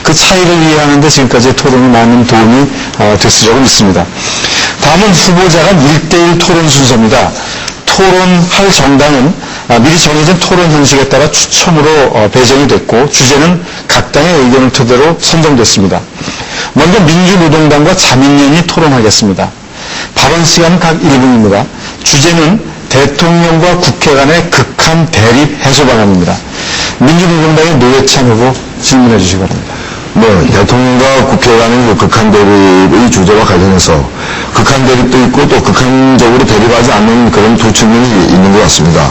그 차이를 이해하는 데 지금까지 토론이 많은 도움이 됐으리라고 믿습니다. 다음은 후보자가 1대1 토론 순서입니다. 토론할 정당은 미리 정해진 토론 형식에 따라 추첨으로 배정이 됐고 주제는 각 당의 의견을 토대로 선정됐습니다. 먼저 민주노동당과 자민련이 토론하겠습니다. 발언 시간은 각 1분입니다. 주제는 대통령과 국회 간의 극한 대립 해소 방안입니다. 민주노동당의 노회찬 후보 질문해 주시기 바랍니다. 네, 대통령과 국회 간의 극한 대립의 주제와 관련해서 극한 대립도 있고 또 극한적으로 대립하지 않는 그런 두 측면이 있는 것 같습니다.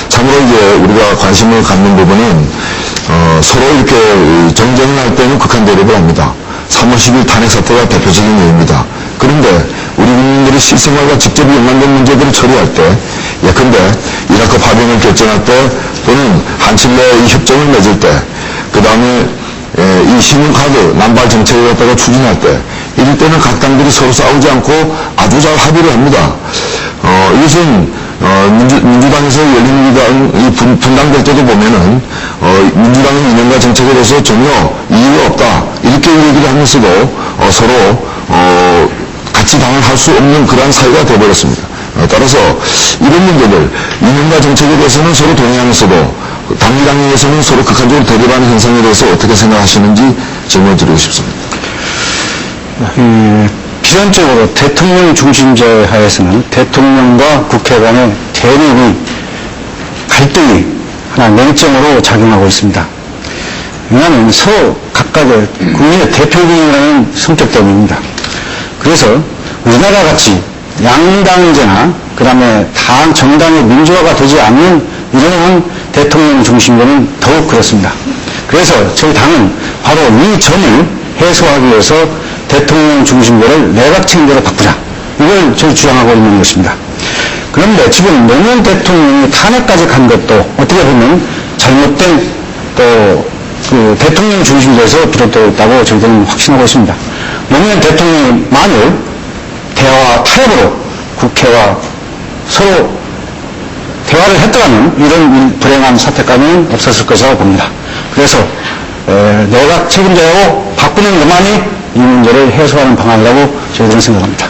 참으로 이제 우리가 관심을 갖는 부분은 서로 이렇게 정쟁을 할 때는 극한 대립을 합니다. 3월 10일 탄핵 사태가 대표적인 예입니다. 그런데 우리 국민들의 실생활과 직접 연관된 문제들을 처리할 때, 예컨대 이라크 파병을 결정할 때 또는 한칠 내의 협정을 맺을 때, 그 다음에 이 신용카드 남발 정책을 갖다가 추진할 때, 이럴 때는 각 당들이 서로 싸우지 않고 아주 잘 합의를 합니다. 이것은 민주당에서 열린우리당 분당될 때도 보면은 민주당은 이념과 정책에 대해서 전혀 이유가 없다 이렇게 얘기를 하면서도 서로 같이 당을 할 수 없는 그러한 사회가 되어버렸습니다. 따라서 이런 문제들 이념과 정책에 대해서는 서로 동의하면서도 당위당에서는 서로 극한적으로 대립하는 현상에 대해서 어떻게 생각하시는지 질문을 드리고 싶습니다. 필연적으로 대통령 중심제 하에서는 대통령과 국회 간의 대립이 갈등이 하나 맹점으로 작용하고 있습니다. 왜냐하면 서로 각각의 국민의 대표기관이라는 성격 때문입니다. 그래서 우리나라 같이 양당제나 그 다음에 정당의 민주화가 되지 않는 이러한 대통령 중심제는 더욱 그렇습니다. 그래서 저희 당은 바로 이 점을 해소하기 위해서 대통령 중심제를 내각 책임제로 바꾸자. 이걸 저희 주장하고 있는 것입니다. 그런데 지금 노무현 대통령이 탄핵까지 간 것도 어떻게 보면 잘못된 그 대통령 중심제에서 비롯되어 있다고 저희들은 확신하고 있습니다. 노무현 대통령이 만일 대화와 타협으로 국회와 서로 대화를 했더라면 이런 불행한 사태까지는 없었을 것이라고 봅니다. 그래서 내각 책임제로 바꾸는 것만이 이 문제를 해소하는 방안이라고 저희들은 생각합니다.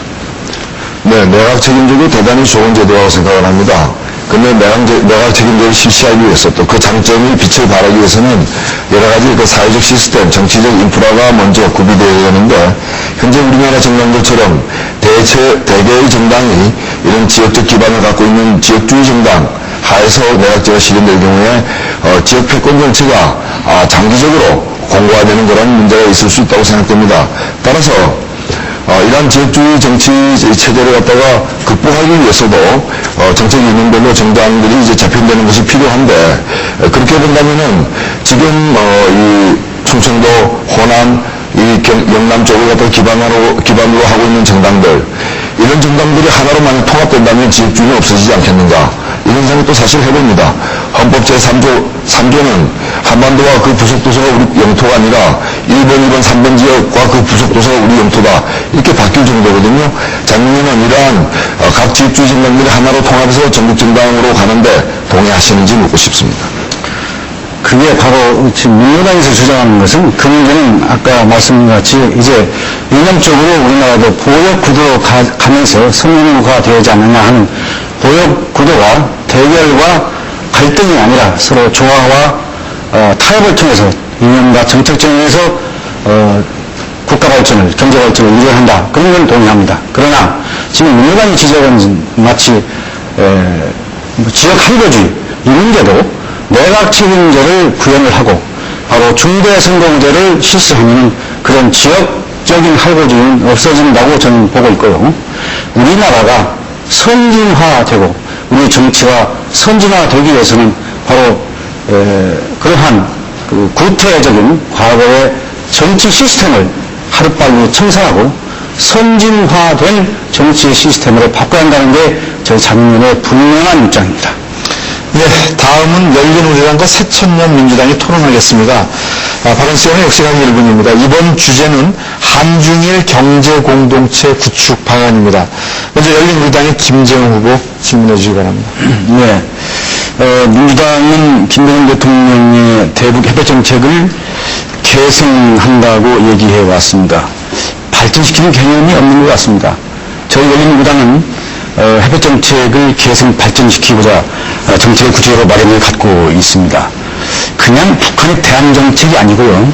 네, 내각 책임제도 대단히 좋은 제도라고 생각을 합니다. 그런데 내각 책임제를 실시하기 위해서 또 그 장점이 빛을 발하기 위해서는 여러 가지 그 사회적 시스템, 정치적 인프라가 먼저 구비되어야 하는데 현재 우리나라 정당들처럼 대개의 정당이 이런 지역적 기반을 갖고 있는 지역주의 정당 하에서 내각제가 실현될 경우에 지역 패권 정치가 장기적으로 공고화되는 그런 문제가 있을 수 있다고 생각됩니다. 따라서 이러한 지역주의 정치 체제를 갖다가 극복하기 위해서도 정책 이념별로 정당들이 이제 재편되는 것이 필요한데 그렇게 본다면은 지금 이 충청도, 호남, 이 영남 쪽을 갖다가 기반으로 하고 있는 정당들 이런 정당들이 하나로 만약 통합된다면 지역주의는 없어지지 않겠는가 이런 생각도 사실 해봅니다. 헌법 제3조는 한반도와 그 부속도서가 우리 영토가 아니라 1번, 2번, 3번 지역과 그 부속도서가 우리 영토다 이렇게 바뀔 정도거든요. 작년에는 이러한 각 지역주의 정당들이 하나로 통합해서 전국정당으로 가는데 동의하시는지 묻고 싶습니다. 그게 바로 지금 민주당에서 주장하는 것은 그 문제는 아까 말씀드린 같이 이제 이념적으로 우리나라도 보역 구도로 가면서 성공화 되지 않느냐 하는 보역 구도가 대결과 갈등이 아니라 서로 조화와 타협을 통해서 이념과 정책 정에서 국가 발전을, 경제 발전을 이뤄한다. 그런 건 동의합니다. 그러나 지금 민주당이 지적한 마치 지역 할거주의 이 문제도 내각 책임제를 구현을 하고 바로 중대선거구제를 실시하면 그런 지역적인 할거주의는 없어진다고 저는 보고 있고요. 우리나라가 선진화되고 우리 정치가 선진화되기 위해서는 바로 그러한 그 구태적인 과거의 정치 시스템을 하루빨리 청산하고 선진화된 정치 시스템으로 바꿔야 한다는 게 저희 자민련의 분명한 입장입니다. 네, 다음은 열린우리당과 새천년 민주당이 토론하겠습니다. 발언 시간은 역시 한 1분입니다. 이번 주제는 한중일 경제공동체 구축 방안입니다. 먼저 열린우리당의 김재웅 후보 질문해 주시기 바랍니다. 네, 민주당은 김대중 대통령의 대북 해외 정책을 계승한다고 얘기해 왔습니다. 발전시키는 개념이 없는 것 같습니다. 저희 열린민주당은 햇볕 정책을 계승 발전시키고자 정책의 구체적으로 마련을 갖고 있습니다. 그냥 북한의 대한 정책이 아니고요,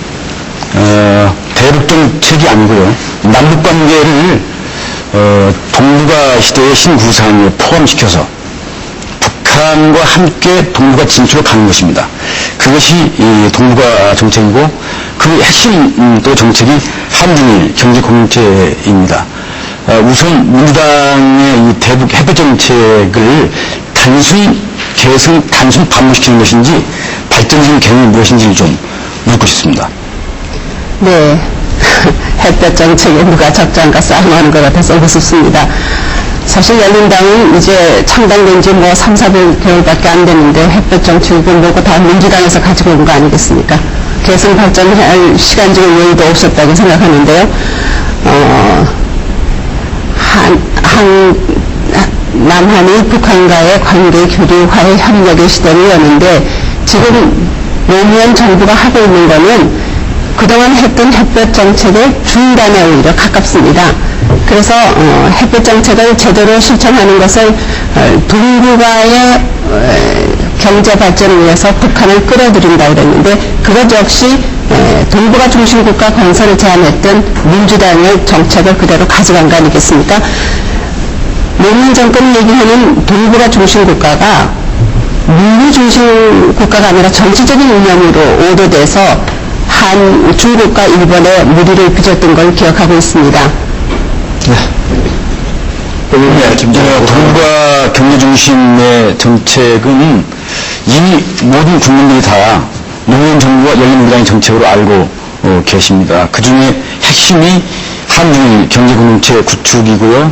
대북 정책이 아니고요, 남북 관계를 동북아 시대의 신구상에 포함시켜서 북한과 함께 동북아 진출을 가는 것입니다. 그것이 이 동북아 정책이고 그 핵심 또 정책이 한중일 경제공동체입니다. 우선 민주당의 이 대북 햇볕 정책을 단순 계승, 단순 반복시키는 것인지 발전적인 개념이 무엇인지를 좀 묻고 싶습니다. 네. 햇볕 정책에 누가 적장과 싸움하는 것 같아서 우습습니다. 사실 열린당은 이제 창당된 지 3, 4개월밖에 안 됐는데 햇볕 정책이고 뭐고 다 민주당에서 가지고 온 거 아니겠습니까? 계승 발전할 시간적인 여유도 없었다고 생각하는데요. 남한이 북한과의 관계 교류화의 협력의 시대를 여는데 지금 노무현 정부가 하고 있는 거는 그동안 했던 햇볕 정책의 중단에 오히려 가깝습니다. 그래서 햇볕 정책을 제대로 실천하는 것을 동북아의 경제 발전을 위해서 북한을 끌어들인다 그랬는데 그것 역시 동북아 중심 국가 건설을 제안했던 민주당의 정책을 그대로 가져간 거 아니겠습니까? 노무현 정권이 얘기하는 동북아 중심 국가가 물리 중심 국가가 아니라 정치적인 이념으로 오도돼서 중국과 일본의 무리를 빚었던 걸 기억하고 있습니다. 동북아 경제 중심의 정책은 이미 모든 국민들이 다 노무현 정부와 열린민주당의 정책으로 알고 계십니다. 그 중에 핵심이 한중일 경제공동체 구축이고요.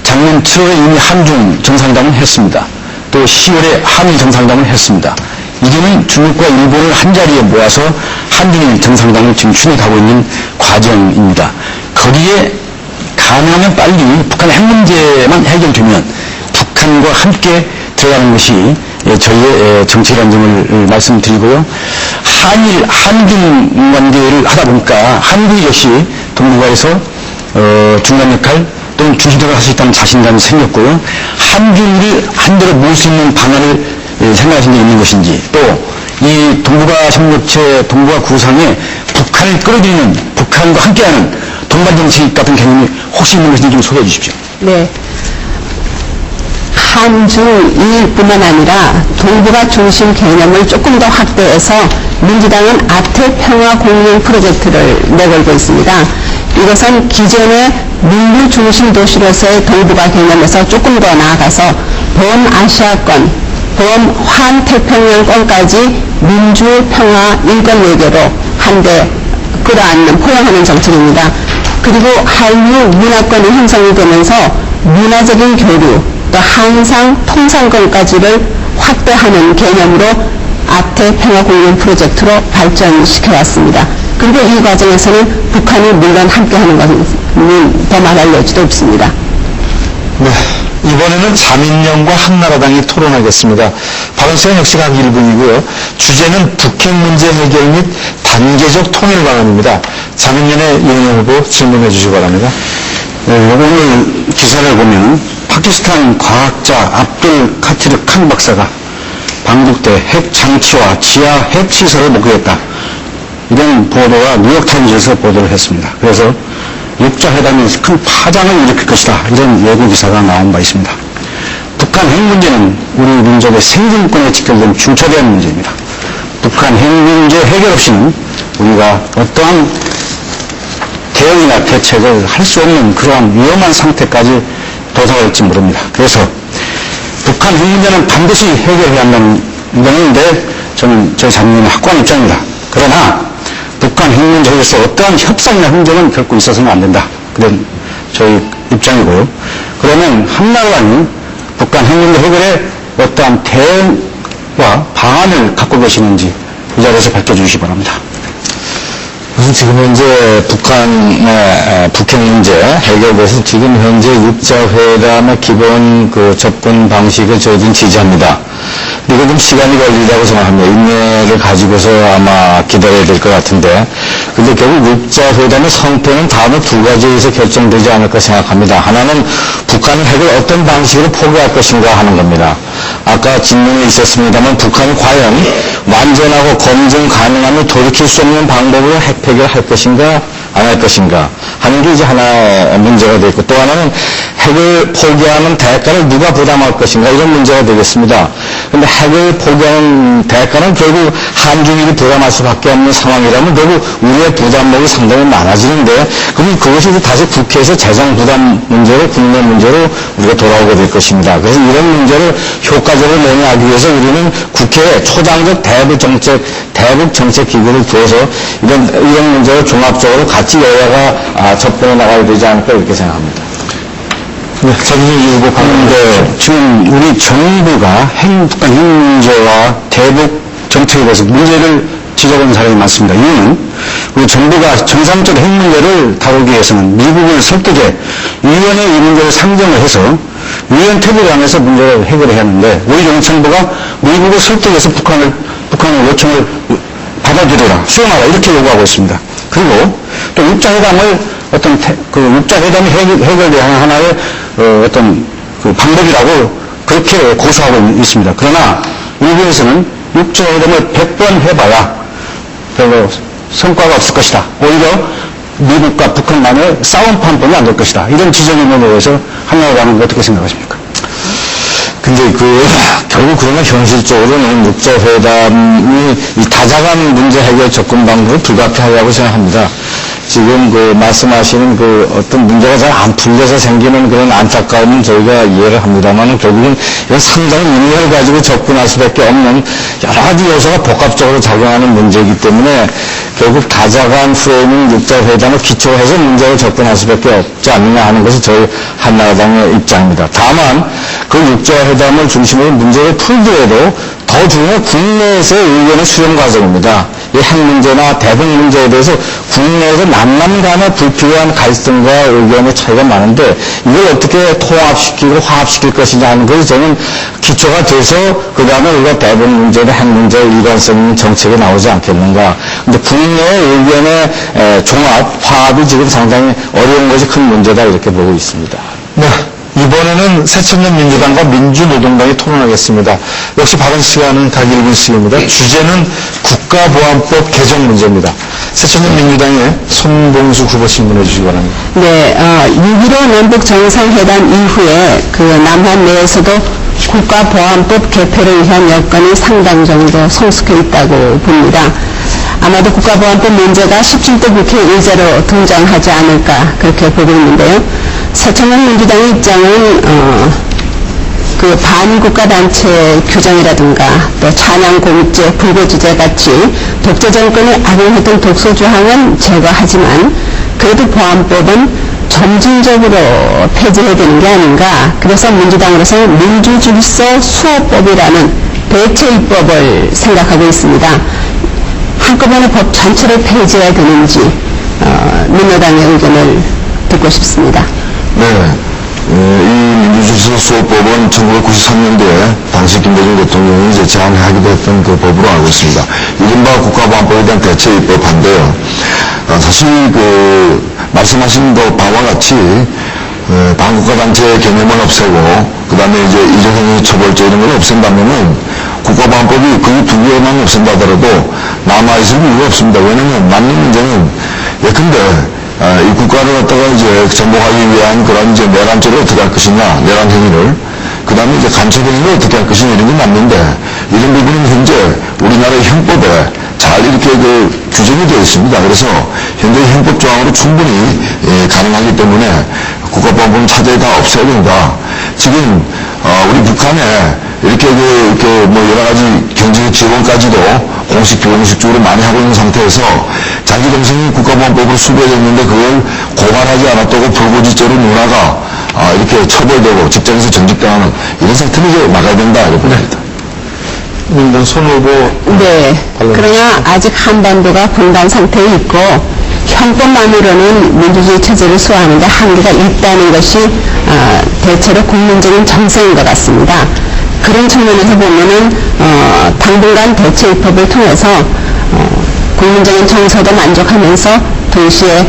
작년 7월에 이미 한중 정상회담을 했습니다. 또 10월에 한일 정상회담을 했습니다. 이제는 중국과 일본을 한자리에 모아서 한중일 정상회담을 지금 추진하고 있는 과정입니다. 거기에 가능하면 빨리 북한의 핵 문제만 해결되면 북한과 함께 들어가는 것이 저희의 정책이라는 점을 말씀드리고요. 한중 관계를 하다 보니까 한국이 역시 동북아에서 중간 역할 또는 중심적으로 할 수 있다는 자신감이 생겼고요. 한중일을 한대로 모을 수 있는 방안을 생각하신 게 있는 것인지 또 이 동북아 협력체, 동북아 구상에 북한을 끌어들이는 북한과 함께하는 동반정책 같은 개념이 혹시 있는 것인지 좀 소개해 주십시오. 네. 한중일뿐만 아니라 동북아 중심 개념을 조금 더 확대해서 민주당은 아태 평화 공영 프로젝트를 내걸고 있습니다. 이것은 기존의 민주 중심 도시로서의 동북아 개념에서 조금 더 나아가서 범아시아권, 범환태평양권까지 민주 평화 인권 외교로 한데 끌어안는 포용하는 정책입니다. 그리고 한류 문화권이 형성이 되면서 문화적인 교류, 또 한상 통상권까지를 확대하는 개념으로 아태 평화 공연 프로젝트로 발전시켜왔습니다. 그리고 이 과정에서는 북한이 물론 함께하는 것은 더 말할 여지도 없습니다. 네. 이번에는 자민련과 한나라당이 토론하겠습니다. 발언 시간 역시 각 1분이고요. 주제는 북핵 문제 해결 및 단계적 통일 방안입니다. 자민련의 이은영 후보 질문해 주시기 바랍니다. 네, 오늘 기사를 보면 파키스탄 과학자 압둘 카티르 칸 박사가 방북대 핵 장치와 지하 핵 시설을 목격했다. 이런 보도가 뉴욕타임즈에서 보도를 했습니다. 그래서 육자회담에서 큰 파장을 일으킬 것이다. 이런 예고 기사가 나온 바 있습니다. 북한 핵 문제는 우리 민족의 생존권에 직결된 중차대한 문제입니다. 북한 핵 문제 해결 없이는 우리가 어떠한 대응이나 대책을 할 수 없는 그러한 위험한 상태까지 도달할지 모릅니다. 그래서 북한 핵 문제는 반드시 해결해야 한다는 것인데 저는 저희 자민련의 확고한 입장입니다. 그러나 북한 핵 문제에서 어떠한 협상이나 흥정은 결코 있어서는 안 된다. 그런 저희 입장이고요. 그러면 한나라당이 북한 핵 문제 해결에 어떠한 대응과 방안을 갖고 계시는지 이 자리에서 밝혀주시기 바랍니다. 우선 지금 현재 북한의 북핵 문제 해결돼서 지금 현재 육자회담의 기본 그 접근 방식을 저희들은 지지합니다. 이거 좀 시간이 걸리다고 생각합니다. 인내를 가지고서 아마 기다려야 될 것 같은데 근데 결국 육자회담의 성패는 다음에 두 가지에서 결정되지 않을까 생각합니다. 하나는 북한은 핵을 어떤 방식으로 포기할 것인가 하는 겁니다. 아까 질문에 있었습니다만 북한이 과연 완전하고 검증 가능하며 돌이킬 수 없는 방법으로 핵 폐기를 것인가 안 할 것인가 하는 게 이제 하나 문제가 되고, 또 하나는 핵을 포기하는 대가를 누가 부담할 것인가 이런 문제가 되겠습니다. 그런데 핵을 포기하는 대가는 결국 한중일이 부담할 수밖에 없는 상황이라면 결국 우리의 부담력이 상당히 많아지는데, 그럼 그것이 이제 다시 국회에서 재정 부담 문제로, 국내 문제로 우리가 돌아오게 될 것입니다. 그래서 이런 문제를 효과적으로 논의하기 위해서 우리는 국회에 초당적 대북 정책 기구를 두어서 이런 문제를 종합적으로 같이 여야가 접근해 나가야 되지 않을까 이렇게 생각합니다. 네, 전민기 후보 그런데 지금 우리 정부가 북한 핵 문제와 대북 정책에 대해서 문제를 지적하는 사람이 많습니다. 이유는 우리 정부가 정상적 핵 문제를 다루기 위해서는 미국을 설득해 위원회 이 문제를 상정을 해서 위원 태블 안에서 문제를 해결해야 하는데, 우리 정부가 미국을 설득해서 북한의 요청을 받아들여라, 수용하라 이렇게 요구하고 있습니다. 그리고 또 육자회담을 육자회담이 해결되는 하나의 어떤 그 방법이라고 그렇게 고수하고 있습니다. 그러나 일부에서는 육자회담을 100번 해봐야 별로 성과가 없을 것이다. 오히려 미국과 북한만의 싸움판뿐이 안 될 것이다. 이런 지적이 있는 데 대해서 한나라당은 어떻게 생각하십니까? 근데 결국 그러나 현실적으로는 육자회담이 이 다자간 문제 해결 접근 방법은 불가피하다고 생각합니다. 지금 말씀하시는 어떤 문제가 잘 안 풀려서 생기는 그런 안타까움은 저희가 이해를 합니다만, 결국은 이건 상당히 의미를 가지고 접근할 수밖에 없는 여러 가지 요소가 복합적으로 작용하는 문제이기 때문에 결국 다자간 프레이밍 육자회담을 기초로 해서 문제를 접근할 수밖에 없지 않느냐 하는 것이 저희 한나라당의 입장입니다. 다만 그 육자회담을 중심으로 문제를 풀더라도 더 중요한 국내에서의 의견의 수렴 과정입니다. 이 핵 문제나 대북 문제에 대해서 국내에서 남남 간의 불필요한 갈등과 의견의 차이가 많은데, 이걸 어떻게 통합시키고 화합시킬 것이냐 하는 것이 저는 기초가 돼서 그 다음에 우리가 대북 문제나 핵 문제의 일관성 있는 정책이 나오지 않겠는가. 근데 국내의 의견의 종합, 화합이 지금 상당히 어려운 것이 큰 문제다 이렇게 보고 있습니다. 네. 이번에는 새천년 민주당과 민주노동당이 토론하겠습니다. 역시 발언 시간은 각 1분씩입니다. 주제는 국가보안법 개정 문제입니다. 새천년 민주당의 손봉수 후보 질문해 주시기 바랍니다. 네, 6.15 남북 정상회담 이후에 남한 내에서도 국가보안법 개폐를 위한 여건이 상당 정도 성숙해 있다고 봅니다. 아마도 국가보안법 문제가 17대 국회 의제로 등장하지 않을까 그렇게 보고 있는데요. 새천년 민주당의 입장은 반국가단체 규정이라든가 또 찬양공제, 불교지제 같이 독재 정권이 악용했던 독소조항은 제거하지만 그래도 보안법은 점진적으로 폐지해야 되는 게 아닌가. 그래서 민주당으로서는 민주질서 수호법이라는 대체 입법을 생각하고 있습니다. 한꺼번에 법 전체를 폐지해야 되는지 민노당의 의견을 듣고 싶습니다. 네. 이 민주질서 수호법은 1993년도에 당시 김대중 대통령이 이제 제안하기도 했던 그 법으로 알고 있습니다. 이른바 국가보안법에 대한 대체 입법한데요. 사실 말씀하신 바와 같이 반국가단체 개념을 없애고 그 다음에 이제 이재성의 처벌제 이런 걸 없앤다면은 국가보안법이 그 두 개만 없앤다 하더라도 남아있을 이유가 없습니다. 왜냐면 남는 문제는 예컨대 이 국가를 갖다가 이제 정복하기 위한 그런 이제 내란죄를 어떻게 할 것이냐, 내란 행위를, 그 다음에 이제 간첩 행위를 어떻게 할 것이냐 이런 게 맞는데, 이런 부분은 현재 우리나라의 형법에 잘 이렇게 규정이 되어 있습니다. 그래서 현재 형법 조항으로 충분히 가능하기 때문에 국가보안법은 차제에 다 없애야 된다. 지금 우리 북한에 이렇게 여러 가지 경제적 지원까지도 공식 비공식적으로 많이 하고 있는 상태에서 자기 동생이 국가보안법으로 수배됐는데 그걸 고발하지 않았다고 불고지죄로 누나가 이렇게 처벌되고 직장에서 정직당하는 이런 사태를 이제 막아야 된다 이렇게 봅니다. 민주당 손 후보. 네. 그러나 아직 한반도가 분단 상태에 있고 형법만으로는 민주주의 체제를 수호하는 데 한계가 있다는 것이 대체로 국민적인 정서인 것 같습니다. 그런 측면에서 보면은 당분간 대체 입법을 통해서 국민적인 정서도 만족하면서 동시에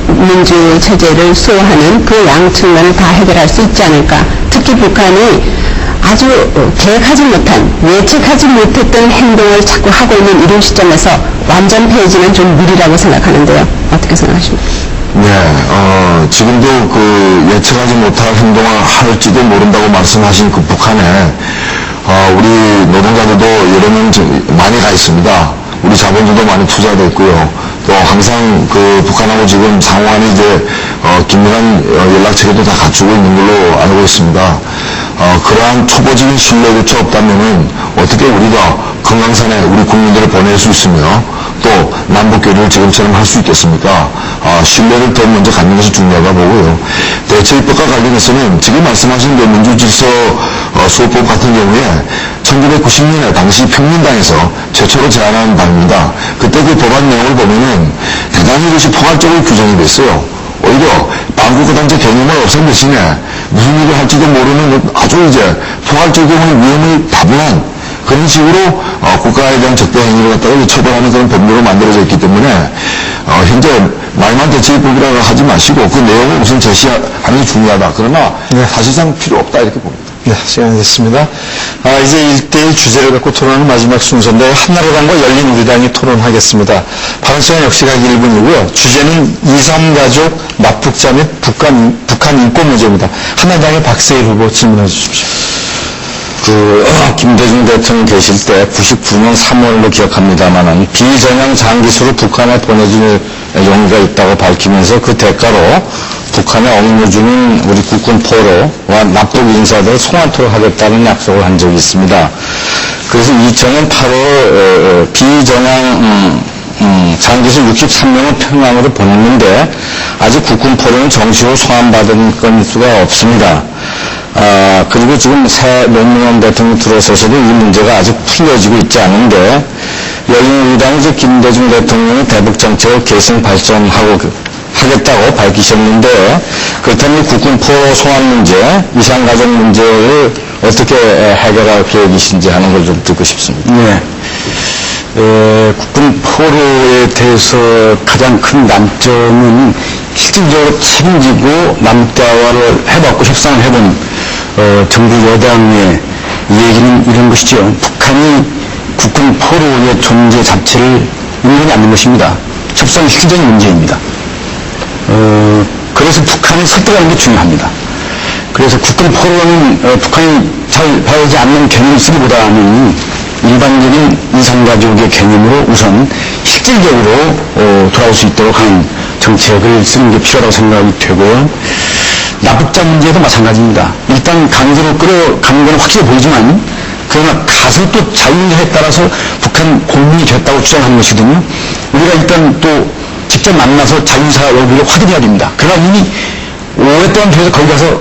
민주 체제를 수호하는 그 양측면을 다 해결할 수 있지 않을까. 특히 북한이 아주 계획하지 못한, 예측하지 못했던 행동을 자꾸 하고 있는 이런 시점에서 완전 폐지는 좀 무리라고 생각하는데요. 어떻게 생각하십니까? 네, 지금도 그 예측하지 못할 행동을 할지도 모른다고 말씀하신 그 북한에, 우리 노동자들도 여러 명 많이 가 있습니다. 우리 자본주도 많이 투자되어 있고요. 또 항상 그 북한하고 지금 상호간에 이제, 긴밀한 연락체계도 다 갖추고 있는 걸로 알고 있습니다. 그러한 초보적인 신뢰조차 없다면은 어떻게 우리가 금강산에 우리 국민들을 보낼 수 있으며 또 남북교류를 지금처럼 할 수 있겠습니까? 신뢰를 더 먼저 갖는 것이 중요하다 보고요. 대체입법과 관련해서는 지금 말씀하신 그 민주질서 수호법 같은 경우에 1990년에 당시 평민당에서 최초로 제안한 바입니다. 그때 그 법안 내용을 보면은 대단히 이것이 포괄적으로 규정이 됐어요. 오히려 반국가단체 개념을 없앤 대신에 무슨 일을 할지도 모르는 아주 이제 포괄적인 위험이 다분한 그런 식으로 국가에 대한 적대 행위를 갖다가 처벌하는 그런 법률로 만들어져 있기 때문에 현재 말만 대체입법이라고 하지 마시고 그 내용을 우선 제시하는 게 중요하다. 그러나 네. 사실상 필요 없다 이렇게 봅니다. 네, 시간이 됐습니다. 이제 1대1 주제를 갖고 토론하는 마지막 순서인데 한나라당과 열린우리당이 토론하겠습니다. 발언시간 역시 각 1분이고요. 주제는 2.3 가족 납북자 및 북한 인권 문제입니다. 한나라당의 박세일 후보 질문해 주십시오. 김대중 대통령 계실 때 99년 3월로 기억합니다만은 비전향 장기수로 북한에 보내줄 용의가 있다고 밝히면서 그 대가로 북한에 억류 중인 우리 국군 포로와 납북 인사들을 송환토록 하겠다는 약속을 한 적이 있습니다. 그래서 2000년 8월 비전향 장기수 63명을 평양으로 보냈는데 아직 국군 포로는 정식으로 송환받은 건수가 없습니다. 그리고 지금 새 노무현 대통령 들어서서도 이 문제가 아직 풀려지고 있지 않은데 열린우리당이 이제 김대중 대통령이 대북 정책을 계승 발전하겠다고 밝히셨는데 그렇다면 국군 포로 송환 문제, 이산가족 문제를 어떻게 해결할 계획이신지 하는 걸 좀 듣고 싶습니다. 네. 국군 포로에 대해서 가장 큰 난점은 실질적으로 책임지고 남대화를 해봤고 협상을 해본 정부 여당의 얘기는 이런 것이죠. 북한이 국군 포로의 존재 자체를 인정하지 않는 것입니다. 협상의 실질적인 문제입니다. 그래서 북한을 설득하는 게 중요합니다. 그래서 국군 포로는 북한이 잘 배우지 않는 개념을 쓰기보다는 일반적인 이산가족의 개념으로 우선 실질적으로 돌아올 수 있도록 하는 정책을 쓰는 게 필요하다고 생각이 되고요. 납북자 문제도 마찬가지입니다. 일단 강제로 끌어가는 건 확실히 보이지만 그러나 가서 또 자유에 따라서 북한 공민이 됐다고 주장하는 것이거든요. 우리가 일단 또 직접 만나서 자유사 여부를 확인해야 됩니다. 그러나 이미 오랫동안 계속 거기 가서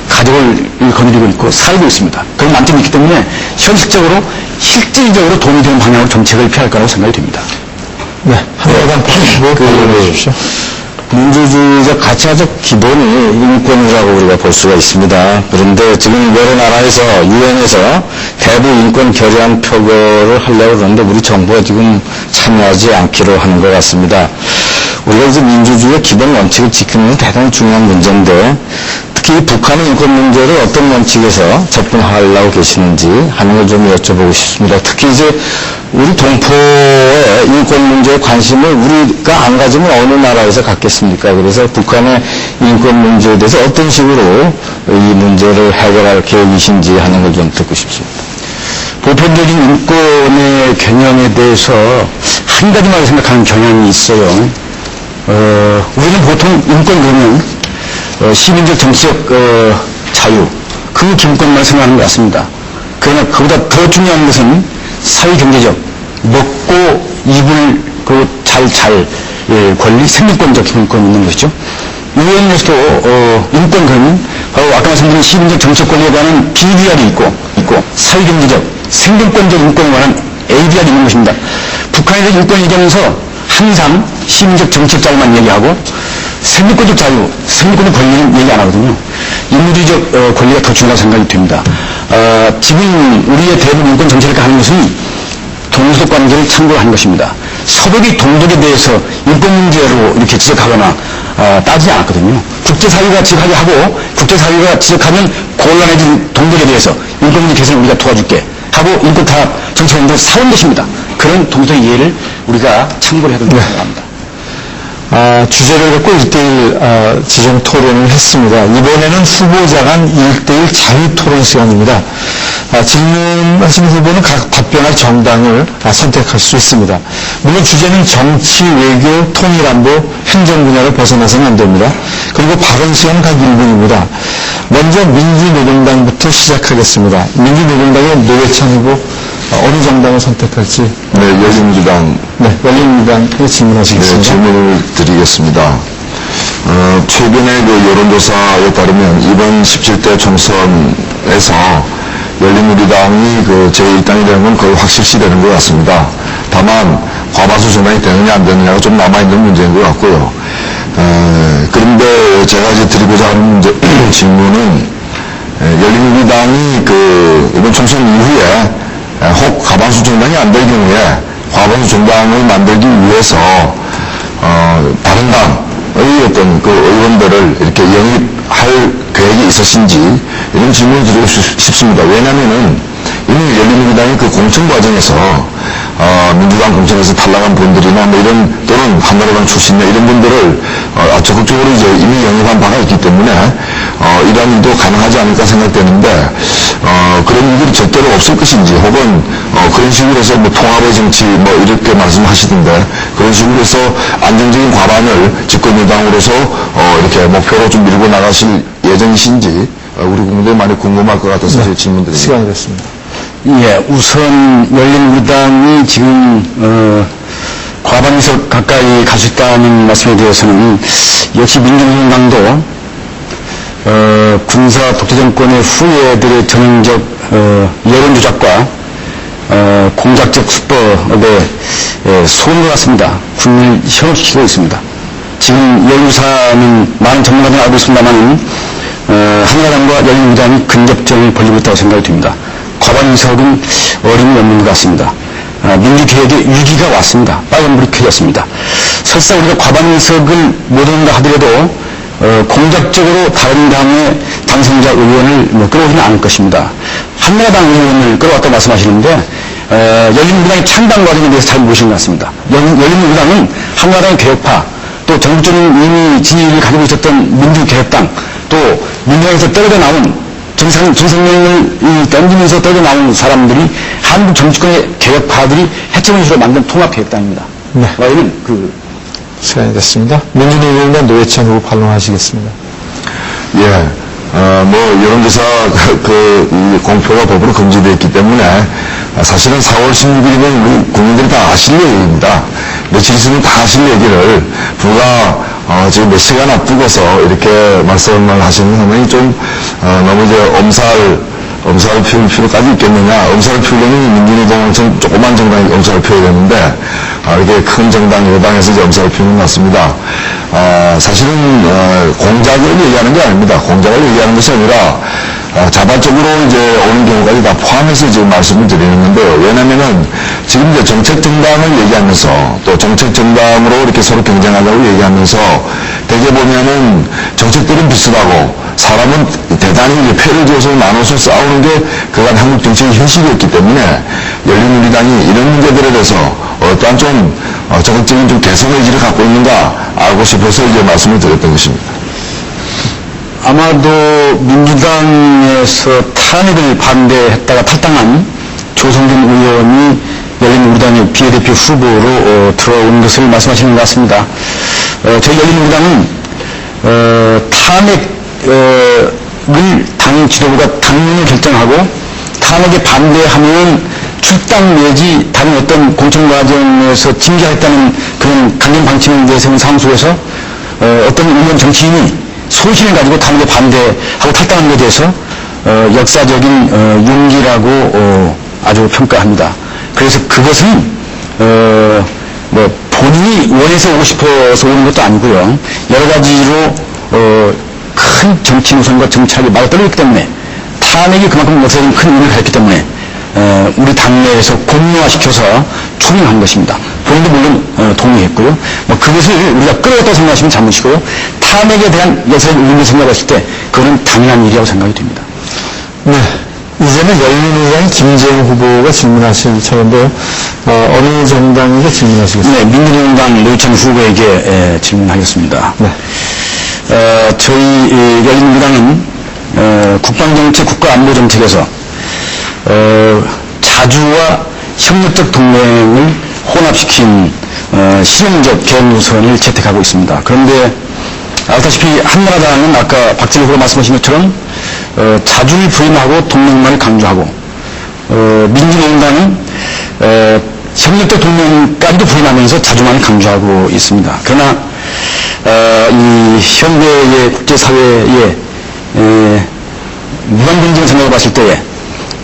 가족을 거느리고 있고 살고 있습니다. 그런 만점이 있기 때문에 현실적으로 실질적으로 도움이 되는 방향으로 정책을 피할 거라고 생각이 됩니다. 네, 한나라당 후보 발언해 주십시오. 민주주의적 가치화적 기본이 인권이라고 우리가 볼 수가 있습니다. 그런데 지금 여러 나라에서 유엔에서 대북 인권 결의안 표결을 하려고 그러는데 우리 정부가 지금 참여하지 않기로 하는 것 같습니다. 우리가 이제 민주주의의 기본 원칙을 지키는 건 대단히 중요한 문제인데 특히 북한의 인권 문제를 어떤 원칙에서 접근하려고 계시는지 하는 걸 좀 여쭤보고 싶습니다. 특히 이제 우리 동포의 인권 문제에 관심을 우리가 안 가지면 어느 나라에서 갖겠습니까? 그래서 북한의 인권 문제에 대해서 어떤 식으로 이 문제를 해결할 계획이신지 하는 걸 좀 듣고 싶습니다. 보편적인 인권의 개념에 대해서 한 가지만 생각하는 경향이 있어요. 우리는 보통 인권 그러면 시민적 정치적 자유 그 기본권만 생각하는 것 같습니다. 그러나 그보다 더 중요한 것은 사회경제적 먹고 입을 잘 권리 생명권적 기본권이 있는 것이죠. 유엔에서도 인권 그러면 바로 아까 말씀드린 시민적 정치적 권리에 관한 BDR이 있고 사회경제적 생명권적 인권에 관한 ADR이 있는 것입니다. 북한에 대한 인권 얘기하면서 항상 시민적 정치적 자유만 얘기하고 생명권적 자유, 생명권의 권리는 얘기 안 하거든요. 인류적 권리가 더 중요하다고 생각이 됩니다. 지금 우리의 대북 인권 정책을 하는 것은 동서관계를 참고하는 것입니다. 서독이 동독에 대해서 인권 문제로 이렇게 지적하거나 따지지 않았거든요. 국제사회가 지적하게 하고 국제사회가 지적하면 곤란해진 동독에 대해서 인권 문제 개선을 우리가 도와줄게 하고 인권 탄압 정책을 사온 것입니다. 그런 동독의 예를 우리가 참고를 해야 된다고 생각합니다. 주제를 갖고 1대1 지정 토론을 했습니다. 이번에는 후보자 간 1대1 자유 토론 시간입니다. 질문하신 후보는 각 답변할 정당을 선택할 수 있습니다. 물론 주제는 정치, 외교, 통일안보, 행정 분야를 벗어나서는 안 됩니다. 그리고 발언 시간은 각 1분입니다. 먼저 민주노동당부터 시작하겠습니다. 민주노동당의 노회찬 후보 어느 정당을 선택할지. 네, 열린민주당. 네, 열린민주당에 질문하시겠습니다. 네, 질문을 드리겠습니다. 최근의 그 여론조사에 따르면 이번 17대 총선에서 열린우리당이 그 제1당이 되는 건 거의 확실시되는 것 같습니다. 다만 과반수 정당이 되느냐 안 되느냐가 좀 남아있는 문제인 것 같고요. 그런데 제가 이제 드리고자 하는 질문은 열린우리당이 그 이번 총선 이후에 혹 과반수 정당이 안 될 경우에 과반수 정당을 만들기 위해서 다른 당의 어떤 그 의원들을 이렇게 영입할 계획이 있으신지 이런 질문을 드리고 싶습니다. 왜냐면은 이미 열린민주당이 그 공천 과정에서 민주당 공천에서 탈락한 분들이나 뭐 이런 또는 한나라당 출신이나 이런 분들을 적극적으로 이제 이미 영입한 바가 있기 때문에 이러한 일도 가능하지 않을까 생각되는데 그런 일들이 절대로 없을 것인지 혹은 그런 식으로 해서 뭐 통합의 정치 뭐 이렇게 말씀하시던데 그런 식으로 해서 안정적인 과반을 집권여당으로서 이렇게 목표로 좀 밀고 나가실 예정이신지 우리 국민들이 많이 궁금할 것 같아서 제 질문드립니다. 시간이 됐습니다. 예, 우선 열린우리당이 지금 과반석 가까이 갈 수 있다는 말씀에 대해서는 역시 민주노동당도 군사 독재 정권의 후예들의 전형적 여론 조작과 공작적 수법에 속은 것 같습니다. 국민을 현혹시키고 있습니다. 지금 열린우리당은 많은 전문가들이 알고 있습니다만 한나라당과 열린우리당이 근접전을 벌이고 있다고 생각이 듭니다. 과반석은 어림이 없는 것 같습니다. 민주개혁의 위기가 왔습니다. 빨간불이 켜졌습니다. 설사 우리가 과반석을 못 얻는다 하더라도 공작적으로 다른 당의 당선자 의원을 끌어오지는 않을 것입니다. 한나라당 의원을 끌어왔다고 말씀하시는데 열린우리당의 창당 과정에 대해서 잘 모르시는 것 같습니다. 열린우리당은 한나라당의 개혁파 또 정부적인 이미 지위를 가지고 있었던 민주개혁당 또 민주당에서 떨어져 나온 정상명을 던지면서 떨어져 나온 사람들이 한국 정치권의 개혁파들이 해체원수로 만든 통합개혁당입니다. 네. 이는 시간이 됐습니다. 민주노동당 노회찬 후보 반론하시겠습니다. 예, 뭐 여론조사 이 공표가 법으로 금지되어 있기 때문에 사실은 4월 16일이면 우리 국민들이 다 아실 얘기입니다. 며칠 있으면 다 아실 얘기를 불과 지금 몇 시간 앞두고서 이렇게 말씀을 하시는 상당히 좀 너무 이제 엄살을 피울 필요까지 있겠느냐. 엄살을 피우려면 민주노동은 조그만 정당이 엄살을 피워야 되는데 이렇게 큰 정당 여당에서 이제 엄살을 피우는 것 같습니다. 사실은 공작을 얘기하는 게 아닙니다. 공작을 얘기하는 것이 아니라 자발적으로 이제 오는 경우까지 다 포함해서 지금 말씀을 드리는 건데요. 왜냐면은 지금 이제 정책정당을 얘기하면서 또 정책정당으로 이렇게 서로 경쟁하자고 얘기하면서 대개 보면은 정책들은 비슷하고 사람은 대단히 이제 패를 지어서 나눠서 싸우는 게 그간 한국 정치의 현실이었기 때문에 열린우리당이 이런 문제들에 대해서 어떠한 좀 적극적인 좀 개선 의지를 갖고 있는가 알고 싶어서 이제 말씀을 드렸던 것입니다. 아마도 민주당에서 탄핵을 반대했다가 탈당한 조성진 의원이 열린우리당의 비례대표 후보로 들어온 것을 말씀하시는 것 같습니다. 저희 열린우리당은 탄핵을 당 지도부가 당론을 결정하고 탄핵에 반대하면 출당 내지 다른 어떤 공천 과정에서 징계하겠다는 그런 강경 방침을 내세운 상황 속에서 어떤 의원 정치인이 소신을 가지고 탄핵에 반대하고 탈당하는 것에 대해서 역사적인 용기라고 아주 평가합니다. 그래서 그것은 뭐 본인이 원해서 오고 싶어서 오는 것도 아니고요. 여러 가지로 큰 정치 노선과 정치하게 맞아떨어졌기 때문에 탄핵이 그만큼 역사적인 큰 의미를 가졌기 때문에 우리 당내에서 공유화시켜서 추진한 것입니다. 본인도 물론 동의했고요. 뭐 그것을 우리가 끌어왔다고 생각하시면 잘못이고요. 탄핵에 대한 역사적 의미를 생각했을 때 그거는 당연한 일이라고 생각이 됩니다. 네. 이제는 열린우리당 김재웅 후보가 질문하실 차례인데요. 어느 정당에게 질문하시겠습니까? 네, 민주노동당 노회찬 후보에게 질문하겠습니다. 네. 저희 열린우리당은 국방정책, 국가안보정책에서 자주와 협력적 동맹을 혼합시킨 실용적 개혁 노선을 채택하고 있습니다. 그런데 알다시피 한나라당은 아까 박진희 후보가 말씀하신 것처럼 자주를 부인하고 동맹만을 강조하고 민주노동당은 협력적 동맹까지도 부인하면서 자주만을 강조하고 있습니다. 그러나 이 현대의 국제사회의 무관경쟁을 생각해 봤을 때에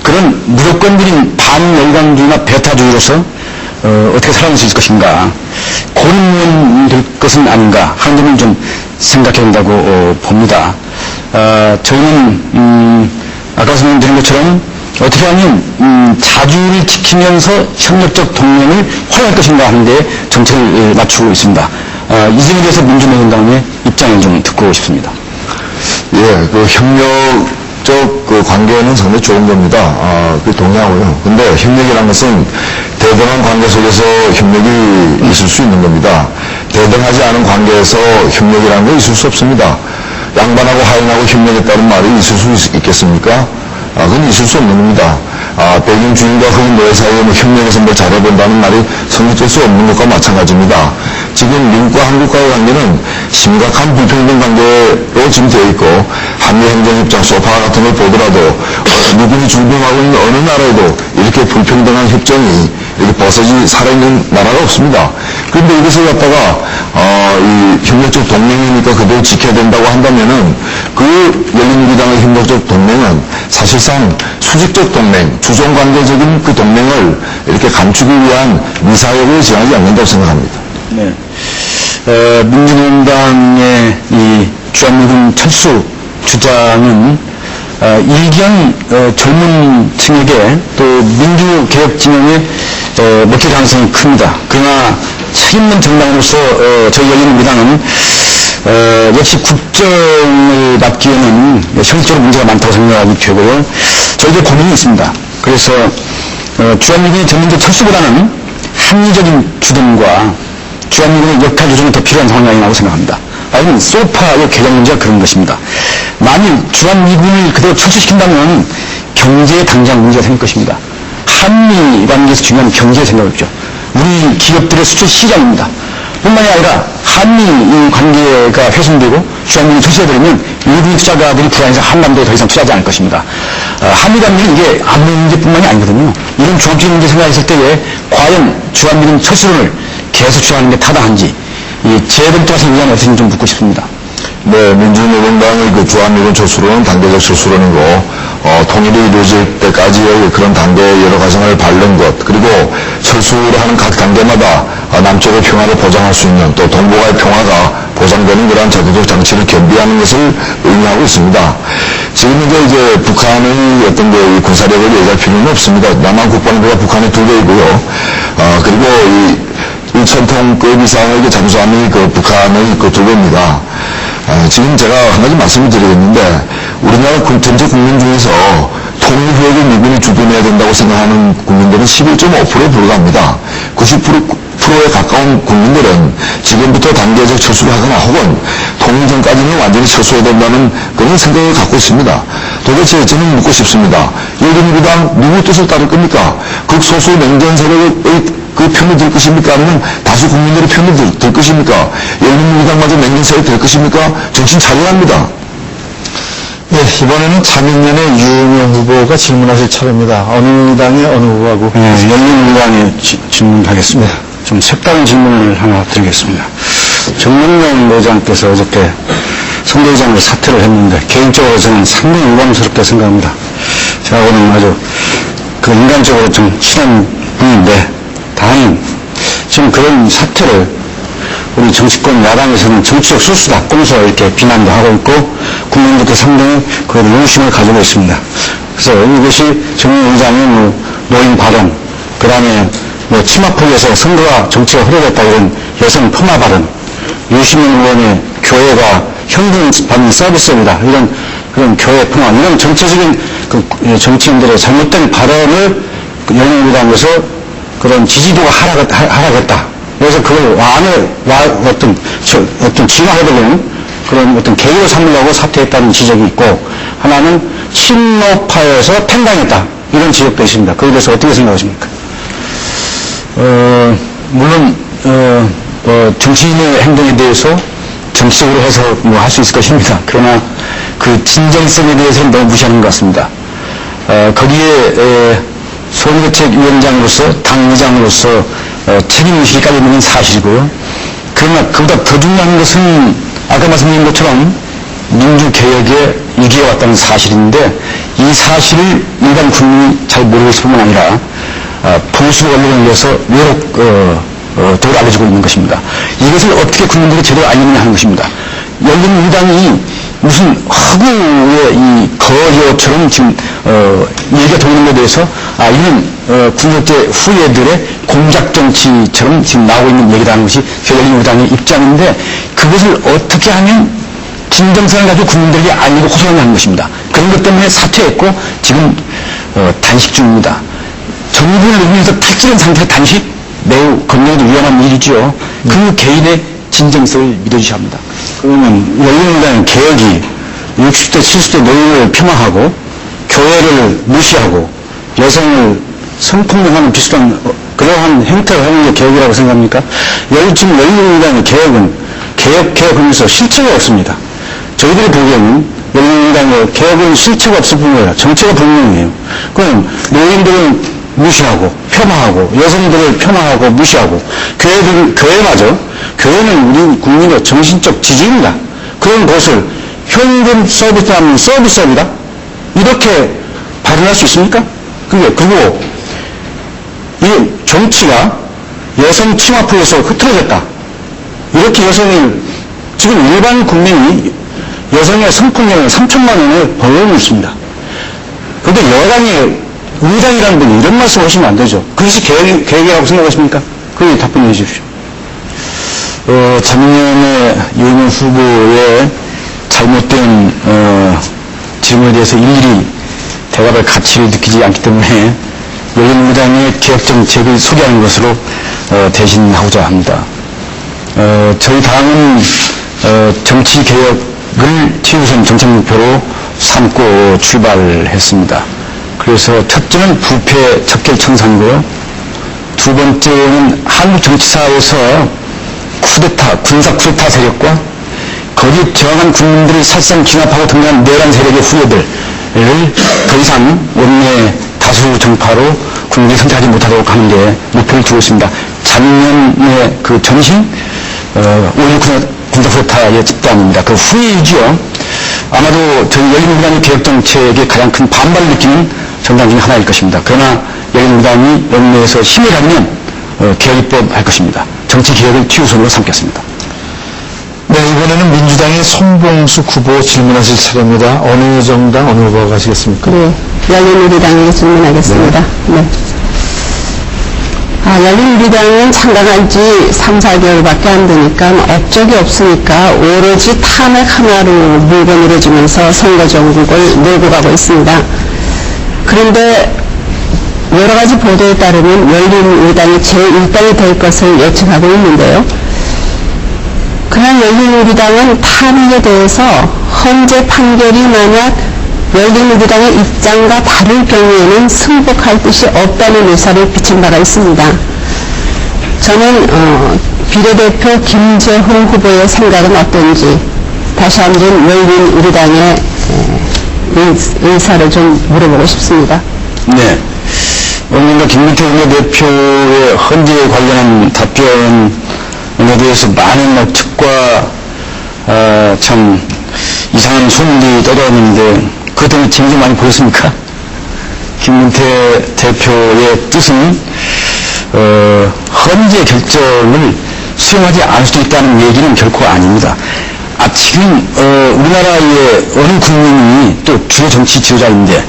그런 무조건들인 반열강주의나 베타주의로서 어떻게 살아갈 수 있을 것인가, 고민이 될 것은 아닌가 하는 점을 좀 생각해야 된다고 봅니다. 저희는 아까 말씀드린 것처럼 어떻게 하면 자주를 지키면서 협력적 동맹을 활용할 것인가 하는데 정책을 맞추고 있습니다. 이 점에 대해서 민주노동당의 입장을 좀 듣고 싶습니다. 예, 그 협력적 그 관계는 상당히 좋은 겁니다. 그 동의하고요. 근데 협력이라는 것은 대등한 관계 속에서 협력이 있을 수 있는 겁니다. 대등하지 않은 관계에서 협력이라는 건 있을 수 없습니다. 양반하고 하인하고 협력했다는 말이 있을 수 있겠습니까? 그건 있을 수 없는 겁니다. 백인 주인과 흑인 노예 사이에 뭐 협력해서 뭘 잘해본다는 말이 성립될 수 없는 것과 마찬가지입니다. 지금 미국과 한국과의 관계는 심각한 불평등 관계로 지금 되어 있고, 한미행정협정 소파 같은 걸 보더라도 미국이 주도하고 있는 어느 나라에도 이렇게 불평등한 협정이 이렇게 버섯이 살아있는 나라가 없습니다. 그런데 이것을 갖다가 이 협력적 동맹이니까 그대로 지켜야 된다고 한다면은 그 열린우리당의 협력적 동맹은 사실상 수직적 동맹, 주종관계적인 그 동맹을 이렇게 감추기 위한 미사역을 지향하지 않는다고 생각합니다. 네. 민주노동당의 이 주한미군 철수 주장은 일견 젊은 층에게 또 민주개혁 진영에 먹힐 가능성이 큽니다. 그러나 책임있는 정당으로서 저희 열린우리당은 역시 국정을 맡기에는 현실적으로 문제가 많다고 생각하기 되고요. 저희들 고민이 있습니다. 그래서 주한미군의 전면적 철수보다는 합리적인 주둔과 주한미군의 역할 조정이 더 필요한 상황이 아니라고 생각합니다. 아니면 소파의 개혁 문제가 그런 것입니다. 만일 주한미군을 그대로 철수시킨다면 경제에 당장 문제가 생길 것입니다. 한미 관계에서 중요한 경제에 생각해보죠. 우리 기업들의 수출 시장입니다. 뿐만이 아니라 한미 관계가 훼손되고 주한미군이 철수해버리면 일부 투자가들이 불안해서 한반도에 더 이상 투자하지 않을 것입니다. 한미 관계는 이게 안보 문제뿐만이 아니거든요. 이런 종합적인 문제 생각했을 때에 과연 주한미군 철수론을 계속 주장하는 게 타당한지 재검토하실 의향이 어떤지 좀 묻고 싶습니다. 네, 민주노동당의 그 주한미군 철수론은 단계적 철수론이고, 통일이 이루어질 때까지의 그런 단계의 여러 과정을 밟는 것, 그리고 철수를 하는 각 단계마다 남쪽의 평화를 보장할 수 있는, 또 동북아의 평화가 보장되는 그러한 제도적 장치를 겸비하는 것을 의미하고 있습니다. 지금 이제 북한의 어떤 그 군사력을 얘기할 필요는 없습니다. 남한 국방부가 북한의 2배이고요. 그리고 이 전통급 이상의 잠수함이 그 북한의 그 2배입니다. 지금 제가 한 가지 말씀을 드리겠는데, 우리나라 전체 국민 중에서 통일 후에 미군이 주둔해야 된다고 생각하는 국민들은 11.5%에 불과합니다. 90%에 가까운 국민들은 지금부터 단계적 철수를 하거나 혹은 통일 전까지는 완전히 철수해야 된다는 그런 생각을 갖고 있습니다. 도대체 저는 묻고 싶습니다. 열린우리당 누구 뜻을 따를 겁니까? 극소수 냉전 세력의 그 편을 들 것입니까? 아니면 다수 국민들의 편을 들 것입니까? 열린우리당마저 냉전 세력이 될 것입니까? 정신 차려야 합니다. 네, 이번에는 자민련의 유명 후보가 질문하실 차례입니다. 어느 당의 어느 후보하고? 네, 열린우리당에 질문하겠습니다. 좀 색다른 질문을 하나 드리겠습니다. 정명용 의장께서 어저께 선대위장으로 사퇴를 했는데 개인적으로 저는 상당히 유감스럽게 생각합니다. 제가 보는 아주 그 인간적으로 좀 친한 분인데 다행히 지금 그런 사태를 우리 정치권 야당에서는 정치적 수수다 꼼수 이렇게 비난도 하고 있고 국민들도 상당히 그 용심을 가지고 있습니다. 그래서 이것이 정의원 의장의 노인 발언, 그 다음에 뭐 치마폭에서 선거가 정치가 흐려졌다 이런 여성 폄하 발언, 유시민 의원의 교회가 현금받는 서비스입니다. 이런 그런 교회 폄하, 이런 전체적인 정치인들의 잘못된 발언을 열린우리당에서 그런 지지도가 하락했다. 그래서 그걸 어떤 진화해보려는 그런 어떤 계기로 삼으려고 사퇴했다는 지적이 있고, 하나는 친노파에서 팽당했다. 이런 지적도 있습니다. 그에 대해서 어떻게 생각하십니까? 물론, 정치인의 행동에 대해서 정치적으로 해서 뭐 할 수 있을 것입니다. 그러나 그 진정성에 대해서는 너무 무시하는 것 같습니다. 거기에 소원대책위원장으로서, 당의장으로서 책임의식이 깔려있는 건 사실이고요. 그러나 그보다 더 중요한 것은 아까 말씀드린 것처럼 민주개혁에 유기해왔다는 사실인데, 이 사실을 일반 국민이 잘 모르고 있을 뿐만 아니라 보수 언론에 의해서 외롭 도를 알려주고 있는 것입니다. 이것을 어떻게 국민들이 제대로 알리느냐 하는 것입니다. 열린우리당이 무슨 허구의 이 거여처럼 지금 얘기가 돌리는 것에 대해서 이는 군역제 후예들의 공작 정치처럼 지금 나오고 있는 얘기라는 것이 열린우리당의 입장인데, 그것을 어떻게 하면 진정성을 가지고 국민들에게 알리고 호소하냐 하는 것입니다. 그런 것 때문에 사퇴했고 지금 단식 중입니다. 정부를 누리면서 탈진한 상태의 단식, 매우 건강에도 위험한 일이죠. 그 개인의 진정성을 믿어주셔야 합니다. 그러면 열린우리당의 개혁이 60대, 70대 노인을 폄하하고 교회를 무시하고 여성을 성폭력하는 비슷한 그러한 행태를 하는 게 개혁이라고 생각합니까? 지금 열린우리당의 개혁은 개혁하면서 실체가 없습니다. 저희들이 보기에는 열린우리당의 개혁은 실체가 없을 뿐 아니라 정체가 분명해요. 그럼 노인들은 무시하고 폄하하고 여성들을 폄하하고 무시하고 교회마저, 교회는 우리 국민의 정신적 지지입니다. 그런 것을 현금 서비스하면 서비스업이다? 이렇게 발언할 수 있습니까? 그리고 이 정치가 여성 치마폭에서 흐트러졌다. 이렇게 여성을, 지금 일반 국민이 여성의 성폭력을 3천만 원을 벌어놓고 있습니다. 그런데 여당의 의장이라는 분이 이런 말씀 하시면 안 되죠. 그것이 계획이라고 생각하십니까? 그에 답변해 주십시오. 작년에 유승민 후보의 잘못된 질문에 대해서 일일이 대답할 가치를 느끼지 않기 때문에 열린우리당의 개혁정책을 소개하는 것으로 대신하고자 합니다. 저희 당은 정치개혁을 최우선 정책 목표로 삼고 출발했습니다. 그래서 첫째는 부패 척결 청산이고요. 두 번째는 한국 정치사에서 군사 쿠데타 세력과 거기에 저항한 국민들을 살상 진압하고 등장한 내란 세력의 후예들을 더 이상 원내 다수 정파로 국민들이 선택하지 못하도록 하는 게 목표를 두고 있습니다. 작년에 그 전신 5.16 군사 쿠데타의 집단입니다. 그 후예이지요. 아마도 저희 열린우리당의 개혁정책에 가장 큰 반발을 느끼는 정당 중에 하나일 것입니다. 그러나 열린우리당이 원내에서 힘을 가지면 개혁입법 할 것입니다. 정치개혁을 최우선으로 삼겠습니다. 네, 이번에는 민주당의 손봉숙 후보 질문하실 차례입니다. 어느 정당, 어느 후보가 가시겠습니까? 네, 열린우리당에 질문하겠습니다. 네. 열린우리당은 창당한 지 3, 4개월밖에 안 되니까 업적이 없으니까 오로지 탄핵 하나로 물건을 해주면서 선거정국을 몰고 가고 있습니다. 그런데 여러 가지 보도에 따르면 열린우리당이 제1당이 될 것을 예측하고 있는데요. 그러나 열린우리당은 탄핵에 대해서 헌재 판결이 만약 열린우리당의 입장과 다를 경우에는 승복할 뜻이 없다는 의사를 비친 바가 있습니다. 저는 비례대표 김재홍 후보의 생각은 어떤지 다시 한번 열린우리당의 의사를 좀 물어보고 싶습니다. 네. 오늘 김문태 원내대표의 헌재에 관련한 답변에 대해서 많은 억측과 참 이상한 소문이 떠돌았는데 그것 때문에 재미도 많이 보였습니까? 김문태 대표의 뜻은 헌재 결정을 수용하지 않을 수도 있다는 얘기는 결코 아닙니다. 지금 우리나라의 어느 국민이 또 주요 정치 지도자인데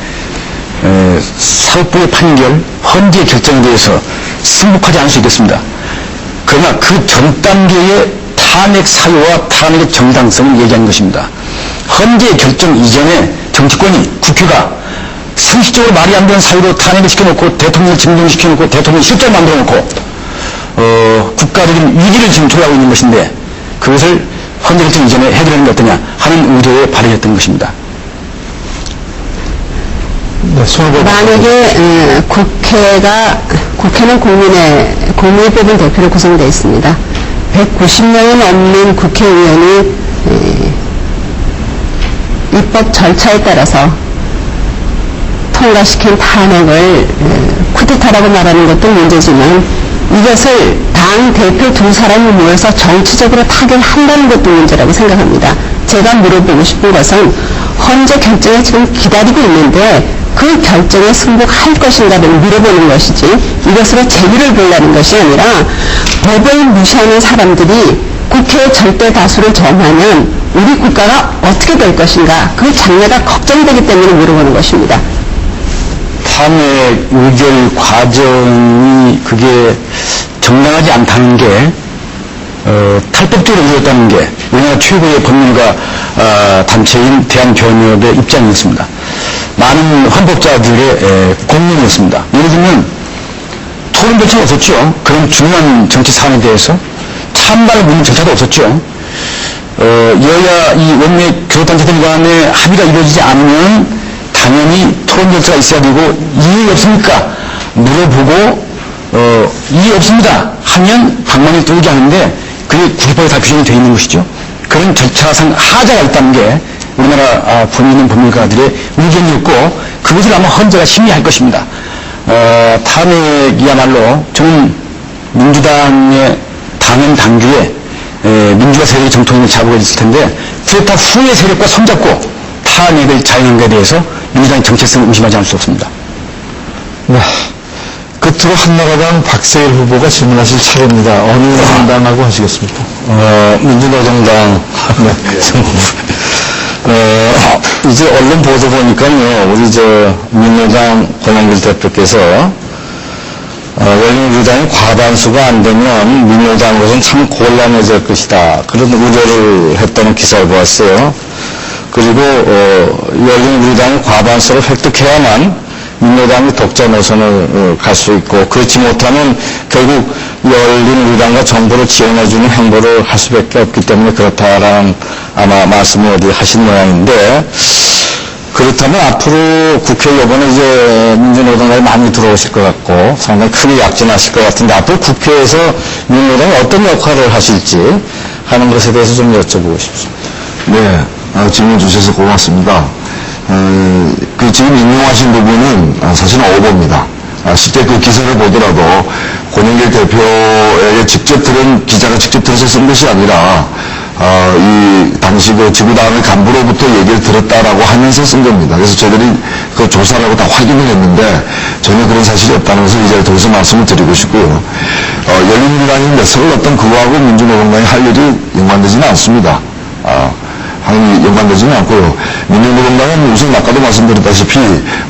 사법부의 판결, 헌재 결정에 대해서 승복하지 않을 수 있겠습니다. 그러나 그 전 단계의 탄핵 사유와 탄핵의 정당성을 얘기하는 것입니다. 헌재 결정 이전에 정치권이, 국회가 상식적으로 말이 안 되는 사유로 탄핵을 시켜놓고 대통령을 증명시켜놓고 대통령 실제로 만들어놓고 국가적인 위기를 지금 초래하고 있는 것인데 그것을 헌재 결정 이전에 해결하는 게 어떠냐 하는 의도에 발휘했던 것입니다. 네, 만약에 국회는 국민이 뽑은 대표로 구성되어 있습니다. 190명이 넘는 국회의원이 입법 절차에 따라서 통과시킨 탄핵을 쿠데타라고 말하는 것도 문제지만 이것을 당 대표 두 사람이 모여서 정치적으로 타결한다는 것도 문제라고 생각합니다. 제가 물어보고 싶은 것은 헌재 결정에 지금 기다리고 있는데 그 결정에 승복할 것인가를 물어보는 것이지 이것으로 재미를 보려는 것이 아니라 법을 무시하는 사람들이 국회의 절대 다수를 점하면 우리 국가가 어떻게 될 것인가 그 장래가 걱정되기 때문에 물어보는 것입니다. 탄핵 의결 과정이 그게 정당하지 않다는 게 탈법적으로 이루어졌다는 게 우리나라 최고의 법률가 단체인 대한변협의 입장이었습니다. 많은 헌법자들의 공론이었습니다. 예를 들면 토론 절차가 없었죠. 그런 중요한 정치 사안에 대해서 찬반을 묻는 절차도 없었죠. 여야 이 원내 교섭단체들 간에 합의가 이루어지지 않으면 당연히 토론 절차가 있어야 되고 이의 없습니까? 물어보고 이의 없습니다 하면 방망이를 뚫게 하는데 그게 국회법에 다 규정이 되어 있는 것이죠. 그런 절차상 하자가 있다는 게 우리나라 법이 있는 법률가들의 의견이었고 그것을 아마 헌재가 심의할 것입니다. 탄핵이야말로 저는 민주당의 당연 당규에 민주화 세력의 정통을 잡고 있을 텐데 쿠데타 후의 세력과 손잡고 탄핵을 자행한 것에 대해서 민주당의 정체성을 의심하지 않을 수 없습니다. 네. 끝으로 한나라당 박세일 후보가 질문하실 차례입니다. 어느 정당하고 하시겠습니까? 민주노동당. 이제 언론 보도 보니까요, 우리 민주당 권영길 대표께서, 열린우리당이 과반수가 안 되면 민주당으로서는 참 곤란해질 것이다. 그런 우려를 했다는 기사를 보았어요. 그리고, 열린우리당이 과반수를 획득해야만 민주당이 독자 노선을 갈 수 있고 그렇지 못하면 결국 열린우리당과 정부를 지원해주는 행보를 할 수밖에 없기 때문에 그렇다라는 아마 말씀을 어디 하신 모양인데 그렇다면 앞으로 국회 이번에 이제 민주노동당이 많이 들어오실 것 같고 상당히 크게 약진하실 것 같은데 앞으로 국회에서 민주노동이 어떤 역할을 하실지 하는 것에 대해서 좀 여쭤보고 싶습니다. 네, 질문 주셔서 고맙습니다. 지금 인용하신 부분은 사실은 오보입니다. 실제 그 기사를 보더라도 권영길 대표에게 기자가 직접 들어서 쓴 것이 아니라 이 당시 그 지구당의 간부로부터 얘기를 들었다라고 하면서 쓴 겁니다. 그래서 저희들이 그 조사를 하고 다 확인을 했는데 전혀 그런 사실이 없다는 것을 이제 더 이상 말씀을 드리고 싶고요. 열린우리당이 녀석을 어떤 그거하고 민주노동당이 할 일이 연관되지는 않습니다. 연관되지는 않고요. 민주노동당은 우선 아까도 말씀드렸다시피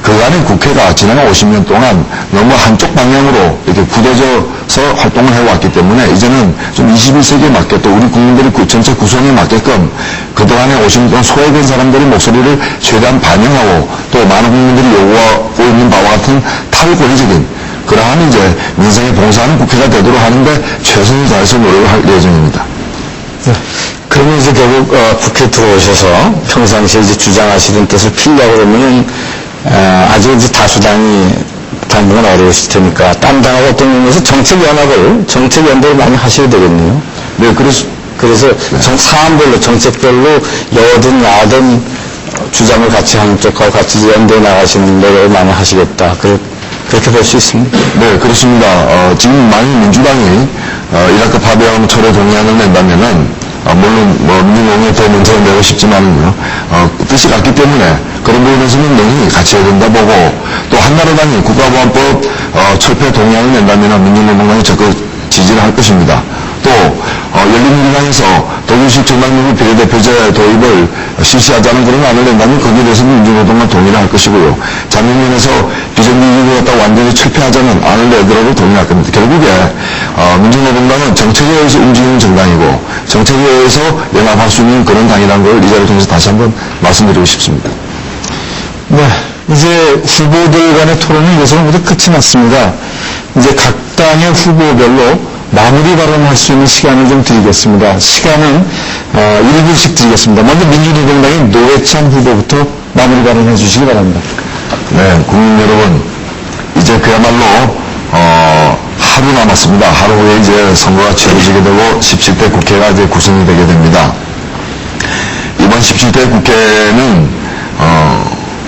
그간의 국회가 지난 50년 동안 너무 한쪽 방향으로 이렇게 굳어져서 활동을 해왔기 때문에 이제는 좀 21세기에 맞게 또 우리 국민들의 전체 구성에 맞게끔 그동안에 50년 동안 소외된 사람들의 목소리를 최대한 반영하고 또 많은 국민들이 요구하고 있는 바와 같은 탈권위적인 그러한 이제 민생에 봉사하는 국회가 되도록 하는데 최선을 다해서 노력을 할 예정입니다. 네. 그러면 이제 결국 국회 들어오셔서 평상시에 이제 주장하시는 뜻을 피려고 그러면은 아직 이제 다수당이 당분간 어려우실 테니까 딴 당하고 어떤 의미에서 정책연대를 많이 하셔야 되겠네요. 네, 그래서 사안별로 정책별로 여든 야든 주장을 같이 하는 쪽하고 같이 연대에 나가시는 노력을 많이 하시겠다. 그렇게 볼 수 있습니다. 네, 그렇습니다. 지금 만약 민주당이 이라크 파병 철회 동의안을 낸다면은 물론 민주노동에 더 문제를 내고 싶지만은요 뜻이 같기 때문에 그런 부분에서는 능히 같이 해야 된다 보고 또 한나라당이 국가보안법 철폐 동의안을 낸다면 민주노동당이 적극 지지를 할 것입니다. 또 열린우리당에서 독일식 정당민주 비례대표제 도입을 실시하자는 그런 안을 낸다면 거기에 대해서 민주노동과 동의를 할 것이고요. 자민련에서 비정규직을 갖다 완전히 철폐하자는 안을 내더라도 동의할 겁니다. 결국에 민주노동당은 정책에 의해서 움직이는 정당이고 정책에 의해서 연합할 수 있는 그런 당이라는 걸 이 자리를 통해서 다시 한번 말씀드리고 싶습니다. 네, 이제 후보들 간의 토론은 이것으로 모두 끝이 났습니다. 이제 각 당의 후보별로 마무리 발언할 수 있는 시간을 좀 드리겠습니다. 시간은 1분씩 드리겠습니다. 먼저 민주노동당의 노회찬 후보부터 마무리 발언해 주시기 바랍니다. 네, 국민 여러분, 이제 그야말로 하루 남았습니다. 하루 후에 이제 선거가 치러지게 되고 17대 국회가 이제 구성이 되게 됩니다. 이번 17대 국회는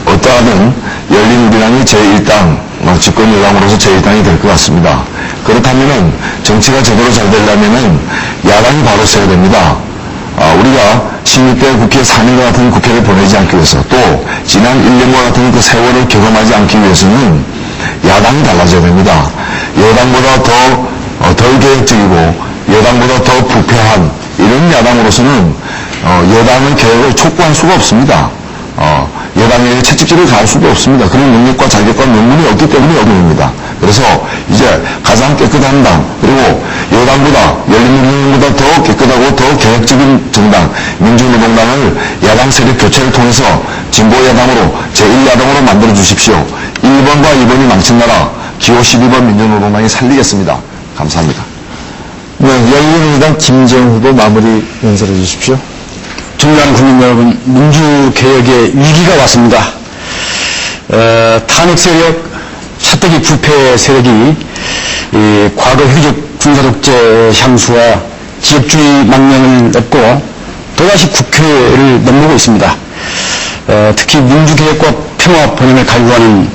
어떠하든 열린우리당이 제1당 집권 여당으로서 제1당이 될 것 같습니다. 그렇다면은 정치가 제대로 잘 되려면은 야당이 바로 서야 됩니다. 우리가 16대 국회 4년과 같은 국회를 보내지 않기 위해서 또 지난 1년과 같은 그 세월을 경험하지 않기 위해서는 야당이 달라져야 됩니다. 여당보다 덜 계획적이고 여당보다 더 부패한 이런 야당으로서는 여당의 계획을 촉구할 수가 없습니다. 여당에게 채찍질을 가할 수도 없습니다. 그런 능력과 자격과 명분이 없기 때문에 여당입니다. 그래서 이제 가장 깨끗한 당, 그리고 여당보다, 열린우리당보다 더 깨끗하고 더 계획적인 정당, 민주노동당을 야당 세력 교체를 통해서 진보야당으로, 제1야당으로 만들어 주십시오. 1번과 2번이 망친 나라, 기호 12번 민주노동당이 살리겠습니다. 감사합니다. 네, 열린우리당 김재웅 후보 마무리 연설해 주십시오. 존경하는 국민 여러분, 민주개혁의 위기가 왔습니다. 탄핵 세력, 사태기 부패 세력이 과거 휘족 군사독재 향수와 지역주의 망명을 얻고 또다시 국회를 넘보고 있습니다. 특히 민주개혁과 평화 번영을 갈구하는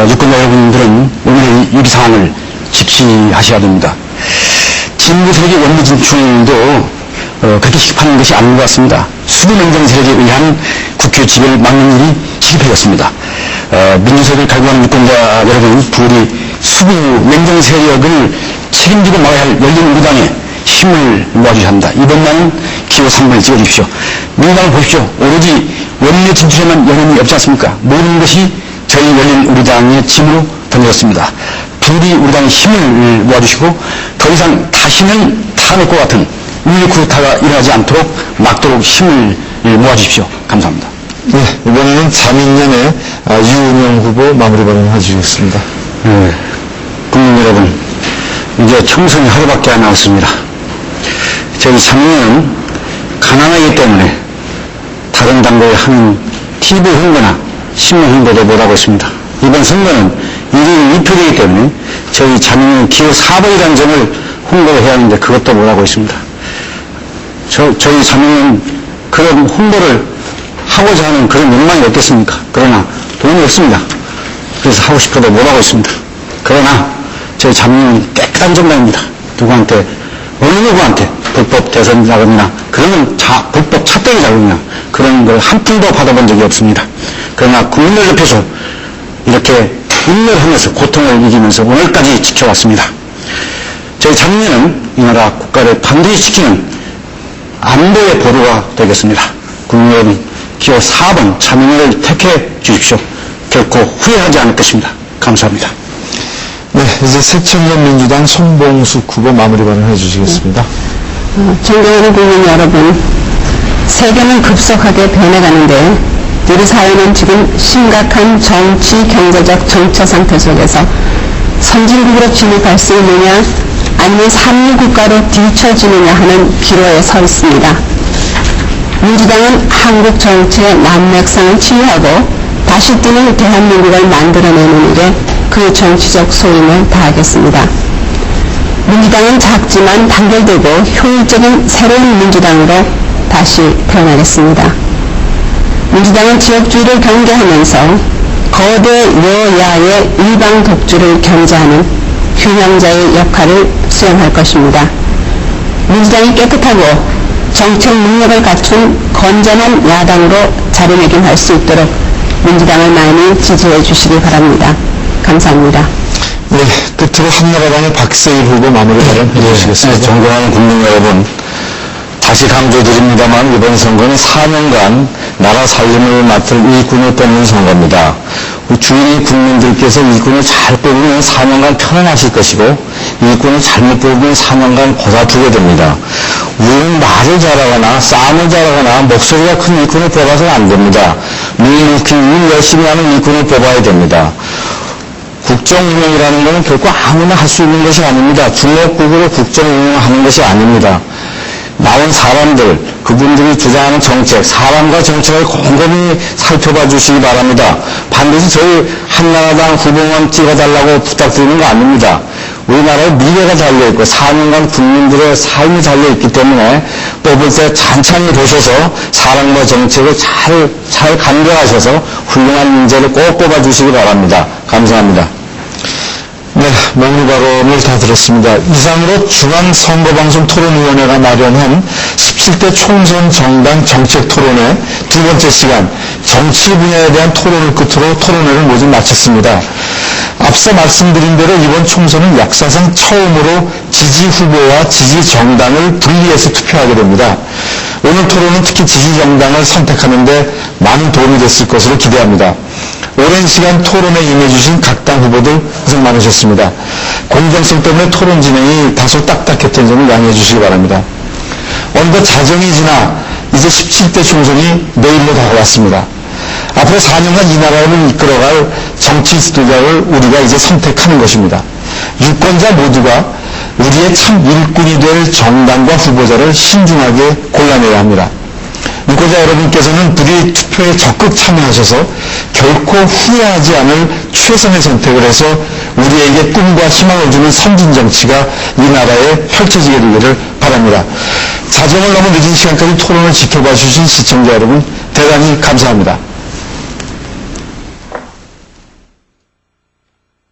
유권자 여러분들은 오늘의 위기 상황을 직시하셔야 됩니다. 진보 세력의 원내 진출도 그렇게 시급한 것이 아닌 것 같습니다. 수구 맹정 세력에 의한 국회 지배를 막는 일이 시급해졌습니다. 민주세력을 갈구하는 유권자 여러분, 부디 수구 맹정 세력을 책임지고 막아야 할 열린우리당에 힘을 모아주셔야 합니다. 이번만은 기호 3번을 찍어주십시오. 민주당을 보십시오. 오로지 원내 진출에만 영혼이 없지 않습니까? 모든 것이 저희 열린우리당의 짐으로 던져졌습니다. 부디 우리 당의 힘을 모아주시고 더 이상 다시는 탄핵과 같은 우리 쿠데타가 일어나지 않도록 막도록 힘을 모아주십시오. 감사합니다. 네, 이번에는 자민련의 유은영 후보 마무리 발언 해주시겠습니다. 네, 국민 여러분, 이제 총선이 하루밖에 안 남았습니다. 저희 자민련은 가난하기 때문에 다른 당들이 하는 TV 홍보나 신문 홍보도 못하고 있습니다. 이번 선거는 1인 2표이기 때문에 저희 자민련 기호 4번이라는 점을 홍보해야 하는데 그것도 못하고 있습니다. 저희 자민련 그런 홍보를 하고자 하는 그런 욕망이 없겠습니까? 그러나 돈이 없습니다. 그래서 하고 싶어도 못하고 있습니다. 그러나 저희 자민련은 깨끗한 정당입니다. 누구한테, 어느 누구한테 불법 대선 자금이나 그런 불법 차떼기 자금이나 그런 걸 한 푼도 받아본 적이 없습니다. 그러나 국민들 옆에서 이렇게 인멸하면서 고통을 이기면서 오늘까지 지켜왔습니다. 저희 자민련은 이 나라 국가를 반드시 지키는 안보의 보루가 되겠습니다. 국민 여러분, 기호 4번 자민련을 택해 주십시오. 결코 후회하지 않을 것입니다. 감사합니다. 네, 이제 새천년민주당 손봉숙 후보 마무리 발언해 주시겠습니다. 존경하는 국민 여러분, 세계는 급속하게 변해가는데 우리 사회는 지금 심각한 정치, 경제적 정체 상태 속에서 선진국으로 진입할 수 있느냐 아니면 산유국가로 뒤처지느냐 하는 기로에 서 있습니다. 민주당은 한국 정치의 난맥상을 치유하고 다시 뛰는 대한민국을 만들어내는 일에 그 정치적 소임을 다하겠습니다. 민주당은 작지만 단결되고 효율적인 새로운 민주당으로 다시 태어나겠습니다. 민주당은 지역주의를 경계하면서 거대 여야의 일방 독주를 견제하는 균형자의 역할을 수행할 것입니다. 민주당이 깨끗하고 정책 능력을 갖춘 건전한 야당으로 자리매김할 수 있도록 민주당을 많이 지지해 주시기 바랍니다. 감사합니다. 네, 끝으로 한나라당의 박세일 후보 마무리 발언 해주시겠습니다. 존경하는 국민 여러분, 다시 강조드립니다만 이번 선거는 4년간 나라 살림을 맡을 일꾼을 뽑는 선거입니다. 우리 주인 국민들께서 일꾼을 잘 뽑으면 4년간 편안하실 것이고 일꾼을 잘못 뽑으면 4년간 고다투게 됩니다. 우리는 말을 잘하거나 싸움을 잘하거나 목소리가 큰 일꾼을 뽑아서는 안 됩니다. 묵묵히 열심히 하는 일꾼을 뽑아야 됩니다. 국정운영이라는 것은 결코 아무나 할 수 있는 것이 아닙니다. 주먹국으로 국정운영하는 것이 아닙니다. 나온 사람들, 그분들이 주장하는 정책, 사람과 정책을 곰곰이 살펴봐 주시기 바랍니다. 반드시 저희 한나라당 후보만 찍어달라고 부탁드리는 거 아닙니다. 우리나라의 미래가 달려있고 4년간 국민들의 삶이 달려있기 때문에 뽑을 때 찬찬히 보셔서 사람과 정책을 잘 간과하셔서 훌륭한 인재를 꼭 뽑아주시기 바랍니다. 감사합니다. 네, 몽리 발언을 다 들었습니다. 이상으로 중앙선거방송토론위원회가 마련한 17대 총선 정당 정책 토론회 두 번째 시간 정치 분야에 대한 토론을 끝으로 토론회를 모두 마쳤습니다. 앞서 말씀드린 대로 이번 총선은 역사상 처음으로 지지 후보와 지지 정당을 분리해서 투표하게 됩니다. 오늘 토론은 특히 지지 정당을 선택하는 데 많은 도움이 됐을 것으로 기대합니다. 오랜 시간 토론에 임해주신 각 당 후보들 고생 많으셨습니다. 공정성 때문에 토론 진행이 다소 딱딱했던 점을 양해해 주시기 바랍니다. 어느덧 자정이 지나 이제 17대 총선이 내일로 다가왔습니다. 앞으로 4년간 이 나라를 이끌어갈 정치 지도자를 우리가 이제 선택하는 것입니다. 유권자 모두가 우리의 참 일꾼이 될 정당과 후보자를 신중하게 골라내야 합니다. 유권자 여러분께서는 부디 투표에 적극 참여하셔서 결코 후회하지 않을 최선의 선택을 해서 우리에게 꿈과 희망을 주는 선진 정치가 이 나라에 펼쳐지게 되기를 바랍니다. 자정을 넘어 늦은 시간까지 토론을 지켜봐 주신 시청자 여러분 대단히 감사합니다.